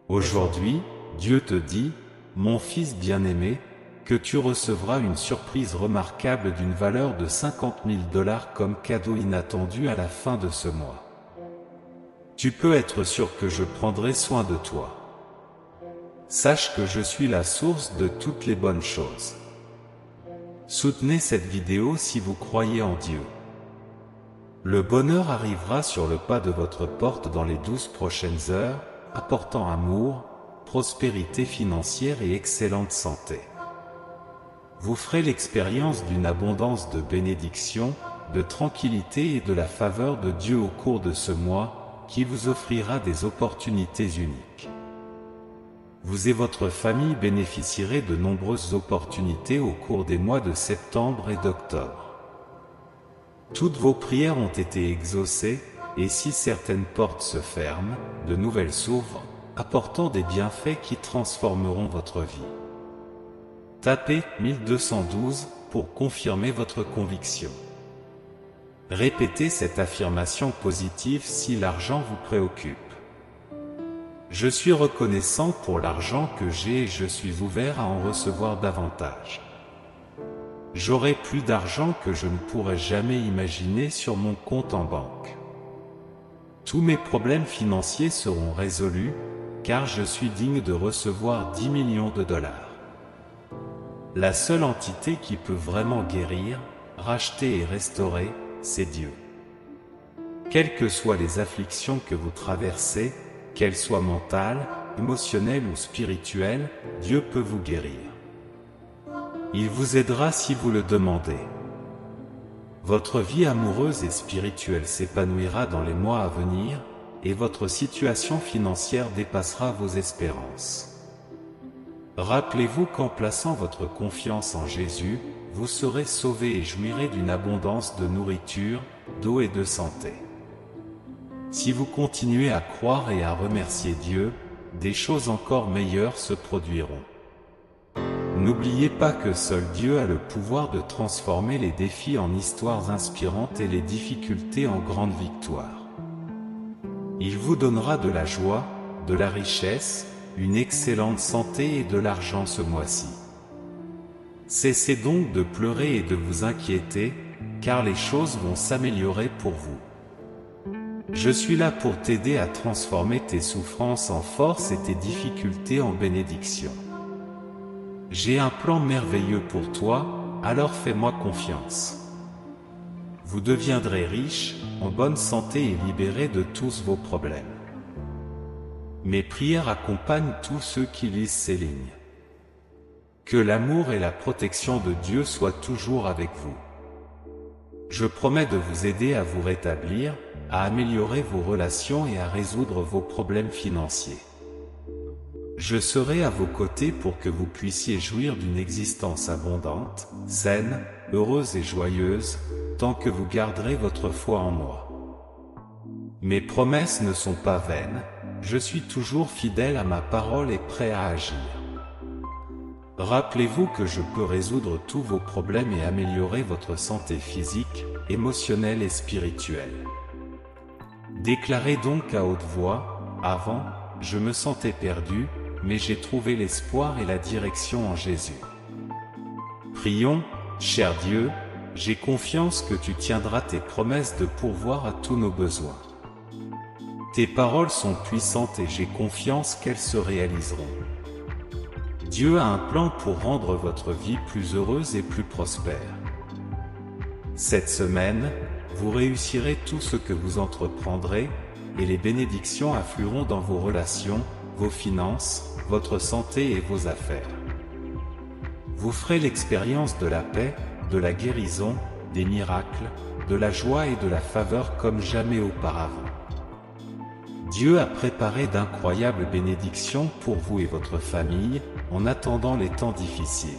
Aujourd'hui, Dieu te dit, mon fils bien-aimé, que tu recevras une surprise remarquable d'une valeur de 50 000 $ comme cadeau inattendu à la fin de ce mois. Tu peux être sûr que je prendrai soin de toi. Sache que je suis la source de toutes les bonnes choses. Soutenez cette vidéo si vous croyez en Dieu. Le bonheur arrivera sur le pas de votre porte dans les 12 prochaines heures, apportant amour, prospérité financière et excellente santé. Vous ferez l'expérience d'une abondance de bénédictions, de tranquillité et de la faveur de Dieu au cours de ce mois, qui vous offrira des opportunités uniques. Vous et votre famille bénéficierez de nombreuses opportunités au cours des mois de septembre et d'octobre. Toutes vos prières ont été exaucées, et si certaines portes se ferment, de nouvelles s'ouvrent, apportant des bienfaits qui transformeront votre vie. Tapez 1212 pour confirmer votre conviction. Répétez cette affirmation positive si l'argent vous préoccupe. Je suis reconnaissant pour l'argent que j'ai et je suis ouvert à en recevoir davantage. J'aurai plus d'argent que je ne pourrais jamais imaginer sur mon compte en banque. Tous mes problèmes financiers seront résolus, car je suis digne de recevoir 10 millions de $. La seule entité qui peut vraiment guérir, racheter et restaurer, c'est Dieu. Quelles que soient les afflictions que vous traversez, qu'elles soient mentales, émotionnelles ou spirituelles, Dieu peut vous guérir. Il vous aidera si vous le demandez. Votre vie amoureuse et spirituelle s'épanouira dans les mois à venir, et votre situation financière dépassera vos espérances. Rappelez-vous qu'en plaçant votre confiance en Jésus, vous serez sauvés et jouirez d'une abondance de nourriture, d'eau et de santé. Si vous continuez à croire et à remercier Dieu, des choses encore meilleures se produiront. N'oubliez pas que seul Dieu a le pouvoir de transformer les défis en histoires inspirantes et les difficultés en grandes victoires. Il vous donnera de la joie, de la richesse, une excellente santé et de l'argent ce mois-ci. Cessez donc de pleurer et de vous inquiéter, car les choses vont s'améliorer pour vous. Je suis là pour t'aider à transformer tes souffrances en force et tes difficultés en bénédiction. J'ai un plan merveilleux pour toi, alors fais-moi confiance. Vous deviendrez riche, en bonne santé et libérés de tous vos problèmes. Mes prières accompagnent tous ceux qui lisent ces lignes. Que l'amour et la protection de Dieu soient toujours avec vous. Je promets de vous aider à vous rétablir, à améliorer vos relations et à résoudre vos problèmes financiers. Je serai à vos côtés pour que vous puissiez jouir d'une existence abondante, saine, heureuse et joyeuse, tant que vous garderez votre foi en moi. Mes promesses ne sont pas vaines, je suis toujours fidèle à ma parole et prêt à agir. Rappelez-vous que je peux résoudre tous vos problèmes et améliorer votre santé physique, émotionnelle et spirituelle. Déclarez donc à haute voix, avant, je me sentais perdu, mais j'ai trouvé l'espoir et la direction en Jésus. Prions, cher Dieu, j'ai confiance que tu tiendras tes promesses de pourvoir à tous nos besoins. Tes paroles sont puissantes et j'ai confiance qu'elles se réaliseront. Dieu a un plan pour rendre votre vie plus heureuse et plus prospère. Cette semaine, vous réussirez tout ce que vous entreprendrez, et les bénédictions afflueront dans vos relations, vos finances, votre santé et vos affaires. Vous ferez l'expérience de la paix, de la guérison, des miracles, de la joie et de la faveur comme jamais auparavant. Dieu a préparé d'incroyables bénédictions pour vous et votre famille, en attendant les temps difficiles.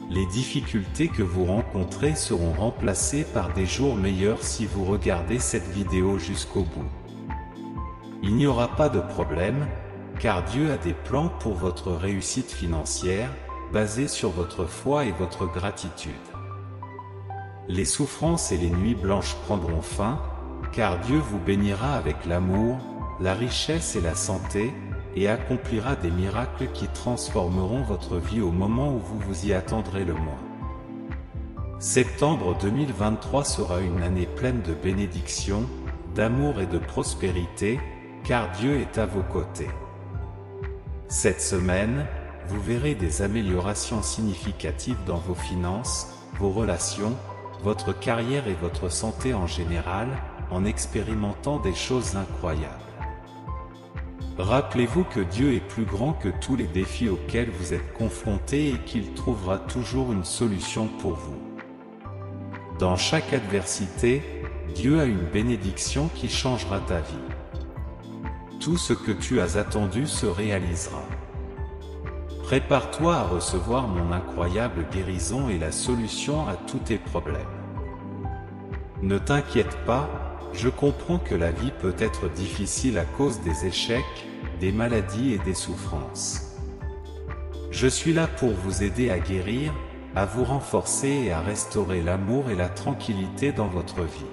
Les difficultés que vous rencontrez seront remplacées par des jours meilleurs si vous regardez cette vidéo jusqu'au bout. Il n'y aura pas de problème, car Dieu a des plans pour votre réussite financière, basés sur votre foi et votre gratitude. Les souffrances et les nuits blanches prendront fin, car Dieu vous bénira avec l'amour, la richesse et la santé, et accomplira des miracles qui transformeront votre vie au moment où vous vous y attendrez le moins. Septembre 2023 sera une année pleine de bénédictions, d'amour et de prospérité, car Dieu est à vos côtés. Cette semaine, vous verrez des améliorations significatives dans vos finances, vos relations, votre carrière et votre santé en général, en expérimentant des choses incroyables. Rappelez-vous que Dieu est plus grand que tous les défis auxquels vous êtes confrontés et qu'il trouvera toujours une solution pour vous. Dans chaque adversité, Dieu a une bénédiction qui changera ta vie. Tout ce que tu as attendu se réalisera. Prépare-toi à recevoir mon incroyable guérison et la solution à tous tes problèmes. Ne t'inquiète pas, je comprends que la vie peut être difficile à cause des échecs, des maladies et des souffrances. Je suis là pour vous aider à guérir, à vous renforcer et à restaurer l'amour et la tranquillité dans votre vie.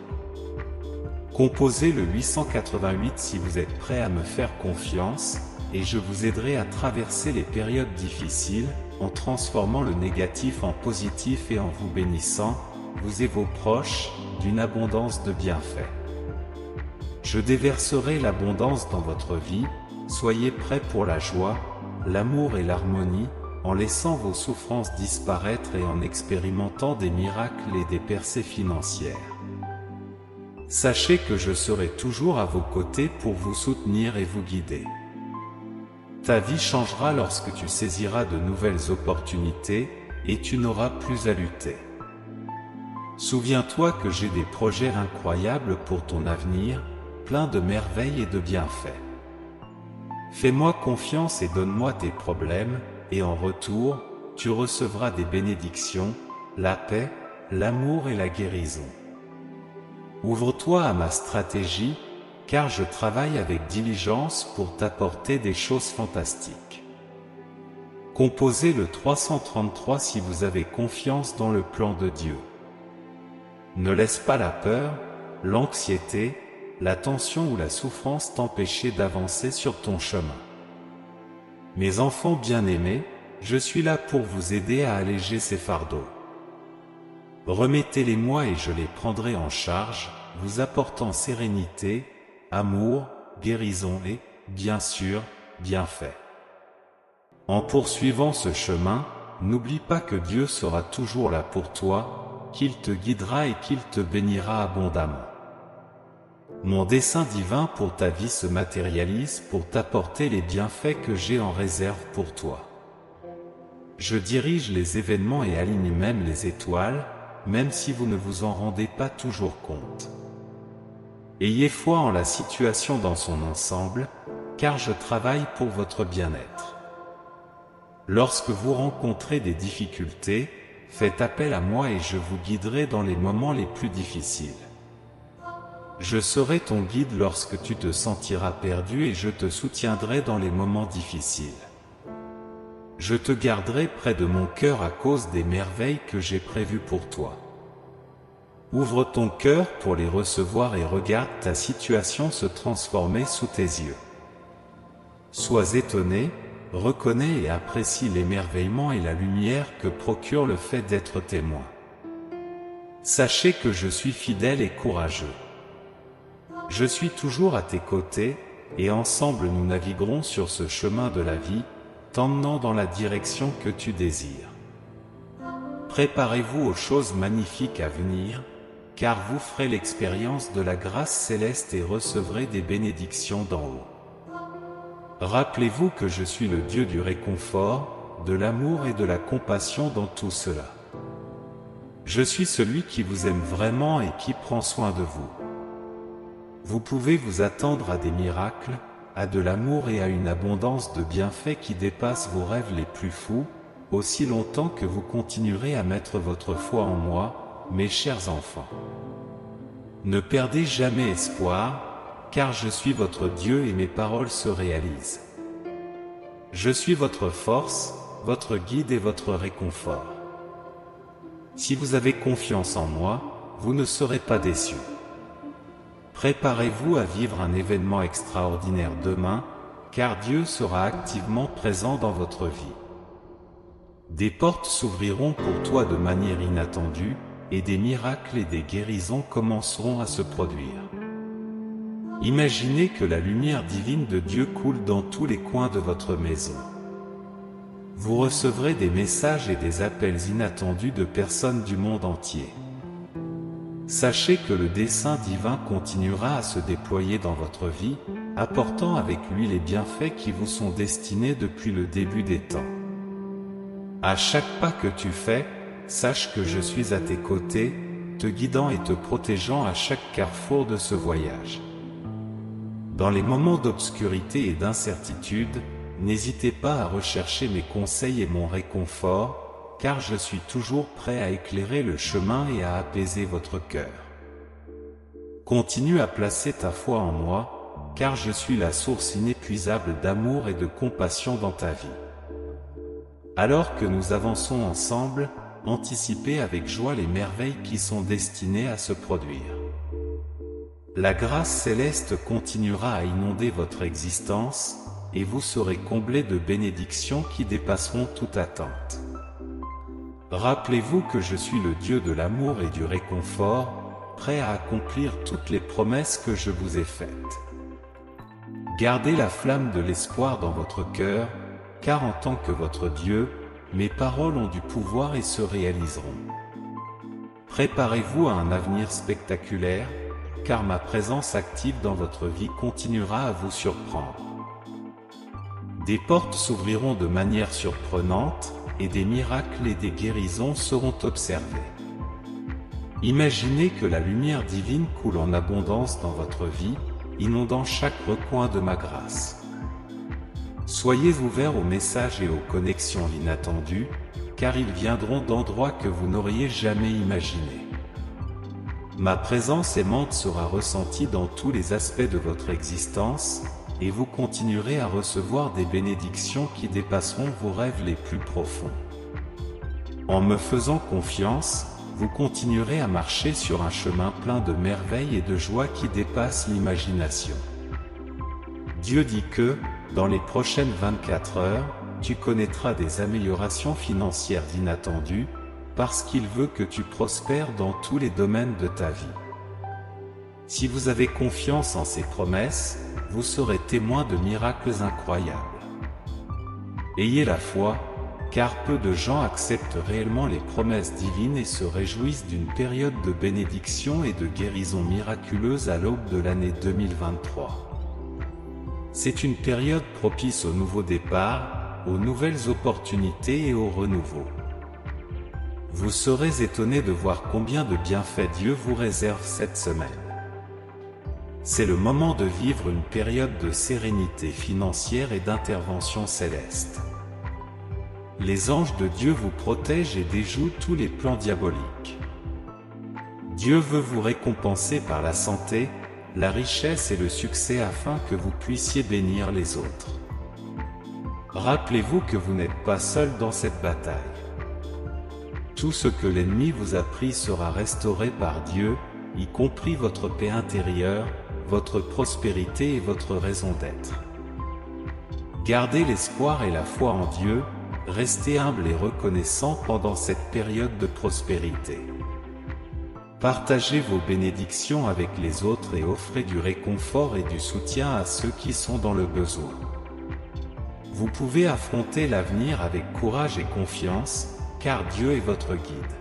Composez le 888 si vous êtes prêt à me faire confiance, et je vous aiderai à traverser les périodes difficiles, en transformant le négatif en positif et en vous bénissant, vous et vos proches, d'une abondance de bienfaits. Je déverserai l'abondance dans votre vie, soyez prêts pour la joie, l'amour et l'harmonie, en laissant vos souffrances disparaître et en expérimentant des miracles et des percées financières. Sachez que je serai toujours à vos côtés pour vous soutenir et vous guider. Ta vie changera lorsque tu saisiras de nouvelles opportunités, et tu n'auras plus à lutter. Souviens-toi que j'ai des projets incroyables pour ton avenir, pleins de merveilles et de bienfaits. Fais-moi confiance et donne-moi tes problèmes, et en retour, tu recevras des bénédictions, la paix, l'amour et la guérison. Ouvre-toi à ma stratégie, car je travaille avec diligence pour t'apporter des choses fantastiques. Composez le 333 si vous avez confiance dans le plan de Dieu. Ne laisse pas la peur, l'anxiété, la tension ou la souffrance t'empêcher d'avancer sur ton chemin. Mes enfants bien-aimés, je suis là pour vous aider à alléger ces fardeaux. Remettez-les-moi et je les prendrai en charge, vous apportant sérénité, amour, guérison et, bien sûr, bienfait. En poursuivant ce chemin, n'oublie pas que Dieu sera toujours là pour toi, qu'il te guidera et qu'il te bénira abondamment. Mon dessein divin pour ta vie se matérialise pour t'apporter les bienfaits que j'ai en réserve pour toi. Je dirige les événements et aligne même les étoiles, même si vous ne vous en rendez pas toujours compte. Ayez foi en la situation dans son ensemble, car je travaille pour votre bien-être. Lorsque vous rencontrez des difficultés, faites appel à moi et je vous guiderai dans les moments les plus difficiles. Je serai ton guide lorsque tu te sentiras perdu et je te soutiendrai dans les moments difficiles. Je te garderai près de mon cœur à cause des merveilles que j'ai prévues pour toi. Ouvre ton cœur pour les recevoir et regarde ta situation se transformer sous tes yeux. Sois étonné, reconnais et apprécie l'émerveillement et la lumière que procure le fait d'être témoin. Sachez que je suis fidèle et courageux. Je suis toujours à tes côtés, et ensemble nous naviguerons sur ce chemin de la vie, t'emmenant dans la direction que tu désires. Préparez-vous aux choses magnifiques à venir, car vous ferez l'expérience de la grâce céleste et recevrez des bénédictions d'en haut. Rappelez-vous que je suis le Dieu du réconfort, de l'amour et de la compassion dans tout cela. Je suis celui qui vous aime vraiment et qui prend soin de vous. Vous pouvez vous attendre à des miracles, à de l'amour et à une abondance de bienfaits qui dépassent vos rêves les plus fous, aussi longtemps que vous continuerez à mettre votre foi en moi, mes chers enfants. Ne perdez jamais espoir, car je suis votre Dieu et mes paroles se réalisent. Je suis votre force, votre guide et votre réconfort. Si vous avez confiance en moi, vous ne serez pas déçus. Préparez-vous à vivre un événement extraordinaire demain, car Dieu sera activement présent dans votre vie. Des portes s'ouvriront pour toi de manière inattendue, et des miracles et des guérisons commenceront à se produire. Imaginez que la lumière divine de Dieu coule dans tous les coins de votre maison. Vous recevrez des messages et des appels inattendus de personnes du monde entier. Sachez que le dessein divin continuera à se déployer dans votre vie, apportant avec lui les bienfaits qui vous sont destinés depuis le début des temps. À chaque pas que tu fais, sache que je suis à tes côtés, te guidant et te protégeant à chaque carrefour de ce voyage. Dans les moments d'obscurité et d'incertitude, n'hésitez pas à rechercher mes conseils et mon réconfort, car je suis toujours prêt à éclairer le chemin et à apaiser votre cœur. Continue à placer ta foi en moi, car je suis la source inépuisable d'amour et de compassion dans ta vie. Alors que nous avançons ensemble, anticipez avec joie les merveilles qui sont destinées à se produire. La grâce céleste continuera à inonder votre existence, et vous serez comblés de bénédictions qui dépasseront toute attente. Rappelez-vous que je suis le Dieu de l'amour et du réconfort, prêt à accomplir toutes les promesses que je vous ai faites. Gardez la flamme de l'espoir dans votre cœur, car en tant que votre Dieu, mes paroles ont du pouvoir et se réaliseront. Préparez-vous à un avenir spectaculaire, car ma présence active dans votre vie continuera à vous surprendre. Des portes s'ouvriront de manière surprenante, et des miracles et des guérisons seront observés. Imaginez que la lumière divine coule en abondance dans votre vie, inondant chaque recoin de ma grâce. Soyez ouverts aux messages et aux connexions inattendues, car ils viendront d'endroits que vous n'auriez jamais imaginés. Ma présence aimante sera ressentie dans tous les aspects de votre existence, et vous continuerez à recevoir des bénédictions qui dépasseront vos rêves les plus profonds. En me faisant confiance, vous continuerez à marcher sur un chemin plein de merveilles et de joie qui dépasse l'imagination. Dieu dit que, dans les prochaines 24 heures, tu connaîtras des améliorations financières inattendues, parce qu'il veut que tu prospères dans tous les domaines de ta vie. Si vous avez confiance en ses promesses, vous serez témoin de miracles incroyables. Ayez la foi, car peu de gens acceptent réellement les promesses divines et se réjouissent d'une période de bénédiction et de guérison miraculeuse à l'aube de l'année 2023. C'est une période propice au nouveau départ, aux nouvelles opportunités et au renouveau. Vous serez étonnés de voir combien de bienfaits Dieu vous réserve cette semaine. C'est le moment de vivre une période de sérénité financière et d'intervention céleste. Les anges de Dieu vous protègent et déjouent tous les plans diaboliques. Dieu veut vous récompenser par la santé, la richesse et le succès afin que vous puissiez bénir les autres. Rappelez-vous que vous n'êtes pas seul dans cette bataille. Tout ce que l'ennemi vous a pris sera restauré par Dieu, y compris votre paix intérieure, votre prospérité et votre raison d'être. Gardez l'espoir et la foi en Dieu, restez humble et reconnaissant pendant cette période de prospérité. Partagez vos bénédictions avec les autres et offrez du réconfort et du soutien à ceux qui sont dans le besoin. Vous pouvez affronter l'avenir avec courage et confiance, car Dieu est votre guide.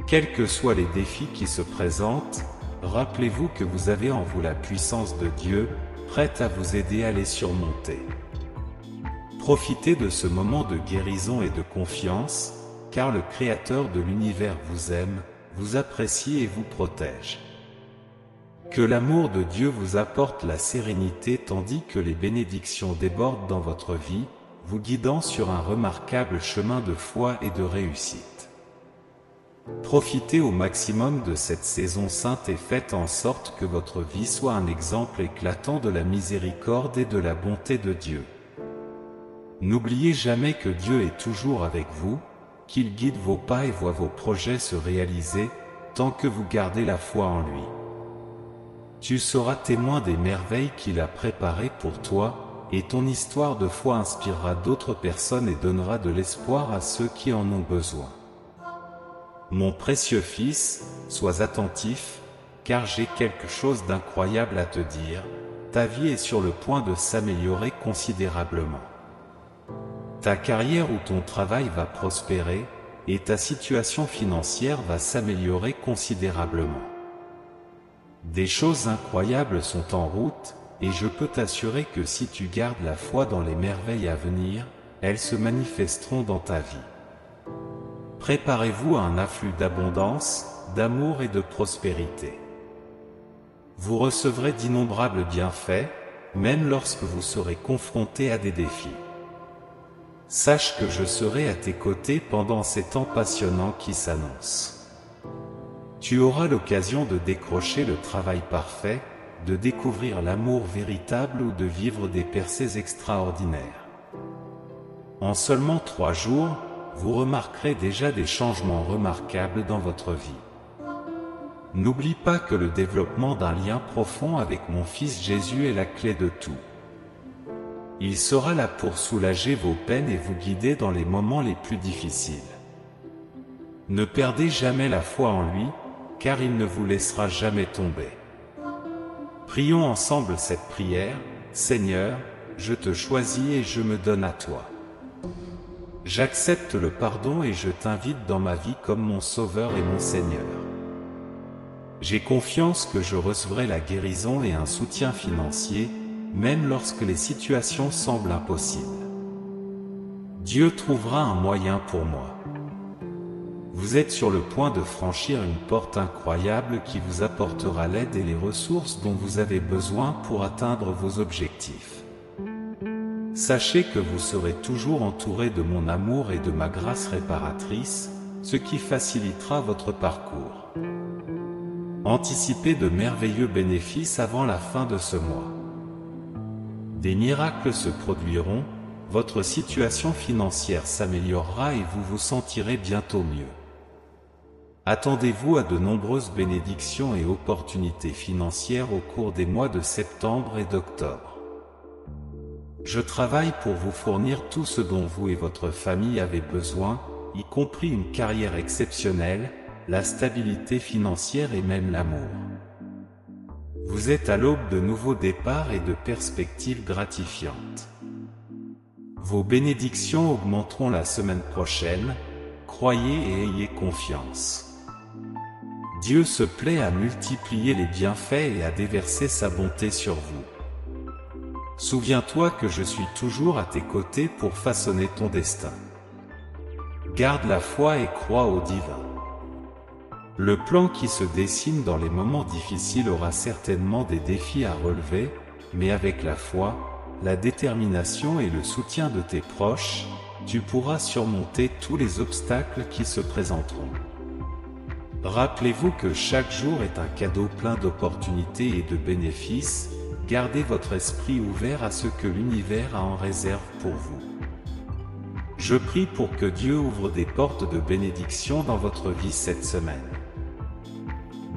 Quels que soient les défis qui se présentent, rappelez-vous que vous avez en vous la puissance de Dieu, prête à vous aider à les surmonter. Profitez de ce moment de guérison et de confiance, car le Créateur de l'univers vous aime, vous apprécie et vous protège. Que l'amour de Dieu vous apporte la sérénité tandis que les bénédictions débordent dans votre vie, vous guidant sur un remarquable chemin de foi et de réussite. Profitez au maximum de cette saison sainte et faites en sorte que votre vie soit un exemple éclatant de la miséricorde et de la bonté de Dieu. N'oubliez jamais que Dieu est toujours avec vous, qu'il guide vos pas et voit vos projets se réaliser, tant que vous gardez la foi en lui. Tu seras témoin des merveilles qu'il a préparées pour toi, et ton histoire de foi inspirera d'autres personnes et donnera de l'espoir à ceux qui en ont besoin. Mon précieux fils, sois attentif, car j'ai quelque chose d'incroyable à te dire. Ta vie est sur le point de s'améliorer considérablement. Ta carrière ou ton travail va prospérer, et ta situation financière va s'améliorer considérablement. Des choses incroyables sont en route, et je peux t'assurer que si tu gardes la foi dans les merveilles à venir, elles se manifesteront dans ta vie. Préparez-vous à un afflux d'abondance, d'amour et de prospérité. Vous recevrez d'innombrables bienfaits, même lorsque vous serez confronté à des défis. Sache que je serai à tes côtés pendant ces temps passionnants qui s'annoncent. Tu auras l'occasion de décrocher le travail parfait, de découvrir l'amour véritable ou de vivre des percées extraordinaires. En seulement 3 jours, vous remarquerez déjà des changements remarquables dans votre vie. N'oublie pas que le développement d'un lien profond avec mon Fils Jésus est la clé de tout. Il sera là pour soulager vos peines et vous guider dans les moments les plus difficiles. Ne perdez jamais la foi en lui, car il ne vous laissera jamais tomber. Prions ensemble cette prière. Seigneur, je te choisis et je me donne à toi. J'accepte le pardon et je t'invite dans ma vie comme mon Sauveur et mon Seigneur. J'ai confiance que je recevrai la guérison et un soutien financier, même lorsque les situations semblent impossibles. Dieu trouvera un moyen pour moi. Vous êtes sur le point de franchir une porte incroyable qui vous apportera l'aide et les ressources dont vous avez besoin pour atteindre vos objectifs. Sachez que vous serez toujours entouré de mon amour et de ma grâce réparatrice, ce qui facilitera votre parcours. Anticipez de merveilleux bénéfices avant la fin de ce mois. Des miracles se produiront, votre situation financière s'améliorera et vous vous sentirez bientôt mieux. Attendez-vous à de nombreuses bénédictions et opportunités financières au cours des mois de septembre et d'octobre. Je travaille pour vous fournir tout ce dont vous et votre famille avez besoin, y compris une carrière exceptionnelle, la stabilité financière et même l'amour. Vous êtes à l'aube de nouveaux départs et de perspectives gratifiantes. Vos bénédictions augmenteront la semaine prochaine, croyez et ayez confiance. Dieu se plaît à multiplier les bienfaits et à déverser sa bonté sur vous. Souviens-toi que je suis toujours à tes côtés pour façonner ton destin. Garde la foi et crois au divin. Le plan qui se dessine dans les moments difficiles aura certainement des défis à relever, mais avec la foi, la détermination et le soutien de tes proches, tu pourras surmonter tous les obstacles qui se présenteront. Rappelez-vous que chaque jour est un cadeau plein d'opportunités et de bénéfices, gardez votre esprit ouvert à ce que l'univers a en réserve pour vous. Je prie pour que Dieu ouvre des portes de bénédiction dans votre vie cette semaine.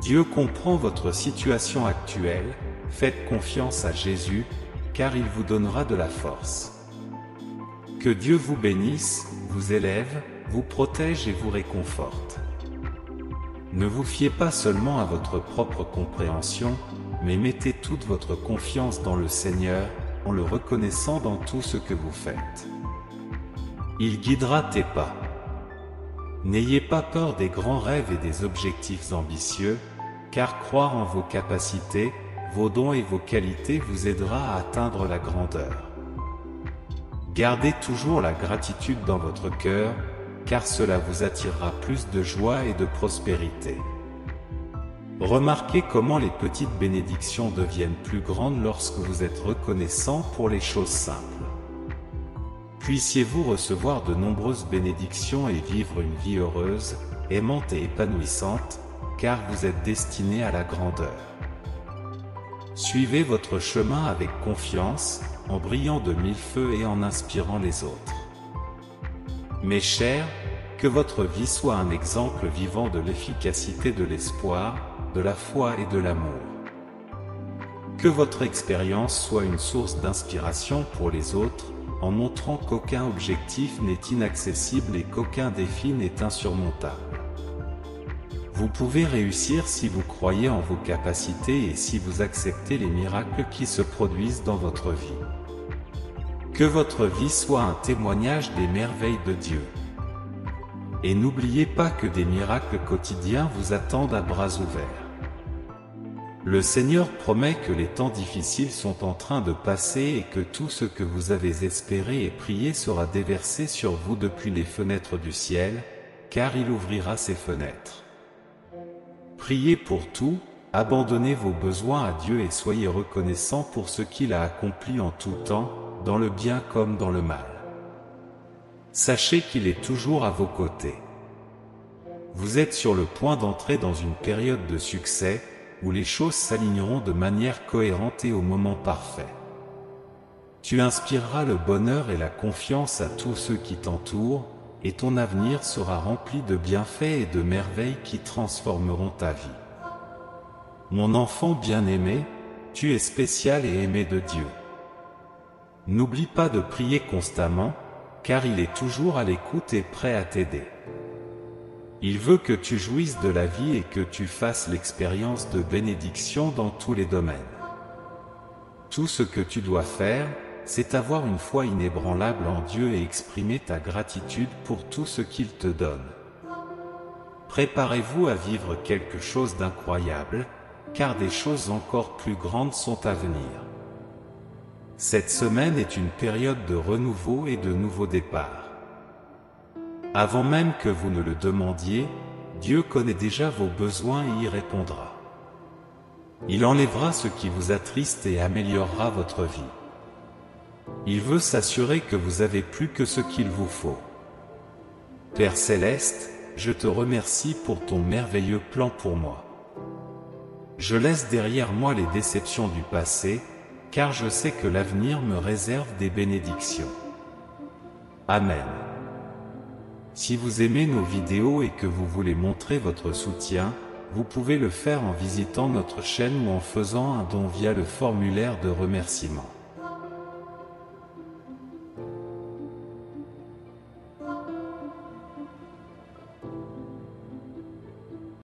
Dieu comprend votre situation actuelle, faites confiance à Jésus, car il vous donnera de la force. Que Dieu vous bénisse, vous élève, vous protège et vous réconforte. Ne vous fiez pas seulement à votre propre compréhension, mais mettez toute votre confiance dans le Seigneur, en le reconnaissant dans tout ce que vous faites. Il guidera tes pas. N'ayez pas peur des grands rêves et des objectifs ambitieux, car croire en vos capacités, vos dons et vos qualités vous aidera à atteindre la grandeur. Gardez toujours la gratitude dans votre cœur, car cela vous attirera plus de joie et de prospérité. Remarquez comment les petites bénédictions deviennent plus grandes lorsque vous êtes reconnaissant pour les choses simples. Puissiez-vous recevoir de nombreuses bénédictions et vivre une vie heureuse, aimante et épanouissante, car vous êtes destiné à la grandeur. Suivez votre chemin avec confiance, en brillant de mille feux et en inspirant les autres. Mes chers, que votre vie soit un exemple vivant de l'efficacité de l'espoir, de la foi et de l'amour. Que votre expérience soit une source d'inspiration pour les autres, en montrant qu'aucun objectif n'est inaccessible et qu'aucun défi n'est insurmontable. Vous pouvez réussir si vous croyez en vos capacités et si vous acceptez les miracles qui se produisent dans votre vie. Que votre vie soit un témoignage des merveilles de Dieu. Et n'oubliez pas que des miracles quotidiens vous attendent à bras ouverts. Le Seigneur promet que les temps difficiles sont en train de passer et que tout ce que vous avez espéré et prié sera déversé sur vous depuis les fenêtres du ciel, car il ouvrira ses fenêtres. Priez pour tout, abandonnez vos besoins à Dieu et soyez reconnaissants pour ce qu'il a accompli en tout temps, dans le bien comme dans le mal. Sachez qu'il est toujours à vos côtés. Vous êtes sur le point d'entrer dans une période de succès, où les choses s'aligneront de manière cohérente et au moment parfait. Tu inspireras le bonheur et la confiance à tous ceux qui t'entourent, et ton avenir sera rempli de bienfaits et de merveilles qui transformeront ta vie. Mon enfant bien-aimé, tu es spécial et aimé de Dieu. N'oublie pas de prier constamment, car il est toujours à l'écoute et prêt à t'aider. Il veut que tu jouisses de la vie et que tu fasses l'expérience de bénédiction dans tous les domaines. Tout ce que tu dois faire, c'est avoir une foi inébranlable en Dieu et exprimer ta gratitude pour tout ce qu'il te donne. Préparez-vous à vivre quelque chose d'incroyable, car des choses encore plus grandes sont à venir. Cette semaine est une période de renouveau et de nouveaux départs. Avant même que vous ne le demandiez, Dieu connaît déjà vos besoins et y répondra. Il enlèvera ce qui vous attriste et améliorera votre vie. Il veut s'assurer que vous avez plus que ce qu'il vous faut. Père Céleste, je te remercie pour ton merveilleux plan pour moi. Je laisse derrière moi les déceptions du passé, car je sais que l'avenir me réserve des bénédictions. Amen. Si vous aimez nos vidéos et que vous voulez montrer votre soutien, vous pouvez le faire en visitant notre chaîne ou en faisant un don via le formulaire de remerciement.